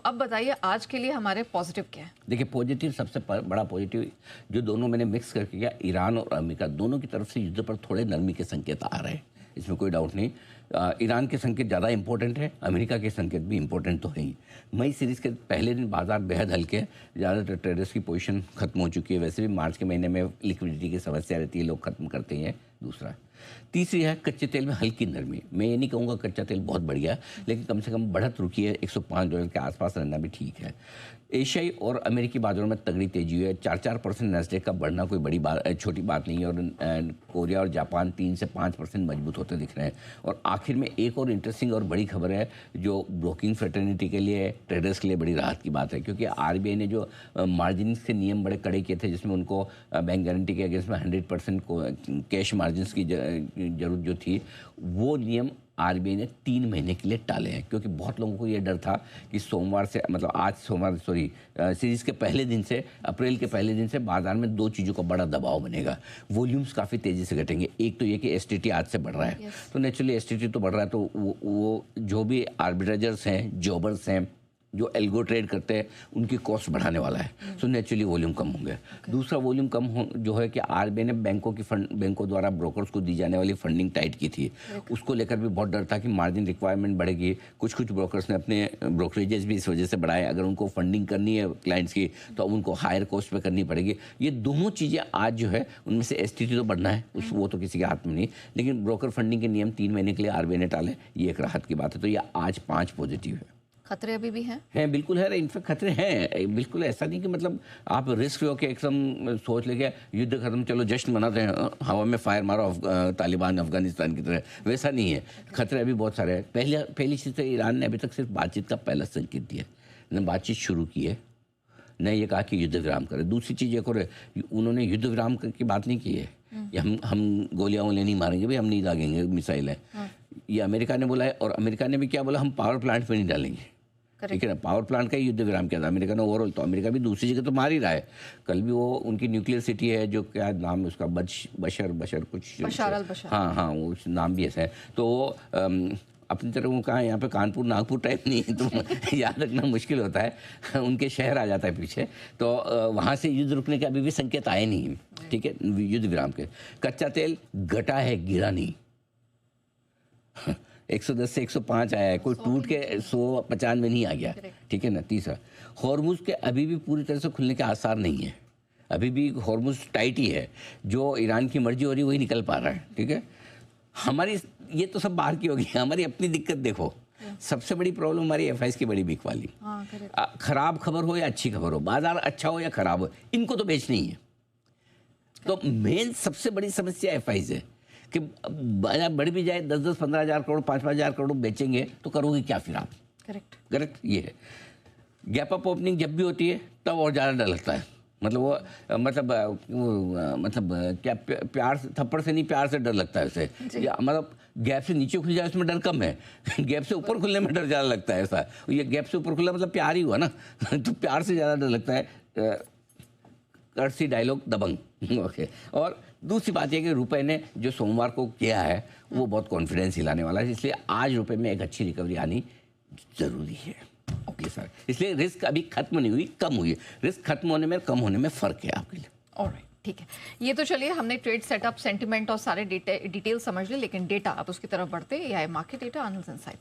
अब बताइए आज के लिए हमारे पॉजिटिव क्या है? देखिए पॉजिटिव, सबसे बड़ा पॉजिटिव जो दोनों मैंने मिक्स करके किया, ईरान और अमेरिका दोनों की तरफ से युद्ध पर थोड़े नरमी के संकेत आ रहे हैं, इसमें कोई डाउट नहीं। ईरान के संकेत ज़्यादा इंपॉर्टेंट है, अमेरिका के संकेत भी इंपॉर्टेंट तो है ही। मई सीरीज़ के पहले दिन बाजार बेहद हल्के हैं, ज़्यादातर ट्रेडर्स की पोजीशन खत्म हो चुकी है। वैसे भी मार्च के महीने में लिक्विडिटी की समस्या रहती है, लोग खत्म करते हैं। दूसरा, तीसरी है कच्चे तेल में हल्की नरमी। मैं ये नहीं कहूँगा कच्चा तेल बहुत बढ़िया, लेकिन कम से कम बढ़त रुकी है, $105 के आसपास रहना भी ठीक है। एशियाई और अमेरिकी बाजारों में तगड़ी तेजी हुई है, 4% नैस्डैक का बढ़ना कोई बड़ी बात, छोटी बात नहीं है। और कोरिया और जापान 3 से 5% मजबूत होते दिख रहे हैं। और आखिर में एक और इंटरेस्टिंग और बड़ी खबर है जो ब्रोकिंग फ्रेटर्निटी के लिए, ट्रेडर्स के लिए बड़ी राहत की बात है, क्योंकि आरबीआई ने जो मार्जिन के नियम बड़े कड़े किए थे, जिसमें उनको बैंक गारंटी के अगेंस्ट में 100% कैश मार्जिन की जरूरत जो थी, वो नियम आरबीआई ने 3 महीने के लिए टाले हैं। क्योंकि बहुत लोगों को ये डर था कि सोमवार से, मतलब आज सोमवार, सीरीज़ के पहले दिन से, अप्रैल के पहले दिन से बाजार में 2 चीज़ों का बड़ा दबाव बनेगा। वॉल्यूम्स काफ़ी तेज़ी से घटेंगे। एक तो ये कि एसटीटी आज से बढ़ रहा है, तो नेचुरली एसटीटी तो बढ़ रहा है, तो वो जो भी आर्बिट्रेजर्स हैं, जॉबर्स हैं, जो एल्गो ट्रेड करते हैं, उनकी कॉस्ट बढ़ाने वाला है। सो नेचुरली वॉल्यूम कम होंगे। दूसरा वॉल्यूम कम जो है कि आरबीआई ने बैंकों द्वारा ब्रोकर्स को दी जाने वाली फंडिंग टाइट की थी, उसको लेकर भी बहुत डर था कि मार्जिन रिक्वायरमेंट बढ़ेगी। कुछ ब्रोकर्स ने अपने ब्रोकरेजेस भी इस वजह से बढ़ाए। अगर उनको फंडिंग करनी है क्लाइंट्स की, तो अब उनको हायर कॉस्ट पे करनी पड़ेगी। ये दोनों चीज़ें आज जो है, उनमें से एसटीटी तो बढ़ना है, वो तो किसी के हाथ में नहीं, लेकिन ब्रोकर फंडिंग के नियम 3 महीने के लिए आरबीआई ने टाले, ये एक राहत की बात है। तो ये आज 5 पॉजिटिव है। खतरे अभी भी हैं? बिल्कुल है, इनफेक्ट खतरे हैं, बिल्कुल। ऐसा नहीं कि मतलब आप रिस्क हो के एकदम सोच लेके युद्ध खत्म, चलो जश्न मनाते हैं, हवा में फायर मारो तालिबान अफगानिस्तान की तरह, वैसा नहीं है। खतरे अभी बहुत सारे हैं। पहली चीज़ तो ईरान ने अभी तक सिर्फ बातचीत का पहला संकेत दिया, न बातचीत शुरू की है, न ये कहा कि युद्ध विराम करें। दूसरी चीज़ एक और, उन्होंने युद्ध विराम की बात नहीं की है, हम गोलियां नहीं मारेंगे भाई, हम नहीं दागेंगे मिसाइल है, ये अमेरिका ने बोला है। और अमेरिका ने भी क्या बोला, हम पावर प्लांट पे नहीं डालेंगे, ठीक है ना। पावर प्लांट का युद्ध विराम किया था अमेरिका ने ओवरऑल, तो अमेरिका भी दूसरी जगह तो मार ही रहा है। कल भी वो उनकी न्यूक्लियर सिटी है, जो क्या नाम है उसका, बशर कुछ, हाँ वो नाम भी ऐसा है। तो अपनी तरह वो कहाँ, यहाँ पे कानपुर नागपुर टाइप नहीं है, तो याद रखना मुश्किल होता है, उनके शहर आ जाता है पीछे। तो वहाँ से युद्ध रुकने के अभी भी संकेत आए नहीं, ठीक है, युद्ध विराम के। कच्चा तेल घटा है, गिरा नहीं। 110 से 105 आया है, कोई टूट के 195 में नहीं आ गया, ठीक है ना। तीसरा, हॉर्मुज के अभी भी पूरी तरह से खुलने के आसार नहीं है, अभी भी हॉर्मुज टाइट ही है। जो ईरान की मर्जी हो रही है वही निकल पा रहा है, ठीक है। हमारी ये तो सब बाहर की होगी, हमारी अपनी दिक्कत देखो। सबसे बड़ी प्रॉब्लम हमारी एफआईएस की बड़ी बिक वाली। खराब खबर हो या अच्छी खबर हो, बाजार अच्छा हो या खराब हो, इनको तो बेचनी ही है। तो मेन सबसे बड़ी समस्या एफआईएस है कि बाजार बढ़ भी जाए, 10-10, 15 हज़ार करोड़, 5-5 हज़ार करोड़ बेचेंगे तो करोगे क्या फिर आप? करेक्ट ये है। गैप अप ओपनिंग जब भी होती है तब और ज़्यादा डर लगता है। मतलब वो मतलब क्या प्यार से, थप्पड़ से नहीं, प्यार से डर लगता है उसे। मतलब गैप से नीचे खुल जाए उसमें डर कम है, गैप से ऊपर खुलने में डर ज़्यादा लगता है। ऐसा ये गैप से ऊपर खुला मतलब प्यार ही हुआ ना, तो प्यार से ज़्यादा डर लगता है। कर्सी डायलॉग दबंग, ओके। और दूसरी बात यह कि रुपए ने जो सोमवार को किया है वो बहुत कॉन्फिडेंस हिलाने वाला है, इसलिए आज रुपए में एक अच्छी रिकवरी आनी जरूरी है। ओके सर, इसलिए रिस्क अभी खत्म नहीं हुई, कम हुई है। रिस्क खत्म होने में, कम होने में फ़र्क है आपके लिए। ऑलराइट, ठीक है। ये तो चलिए हमने ट्रेड सेटअप, सेंटिमेंट और सारे डिटेल समझ लिए, लेकिन डेटा अब उसकी तरफ बढ़ते हैं। यह है मार्केट डेटा, एनालिसिस इनसाइट।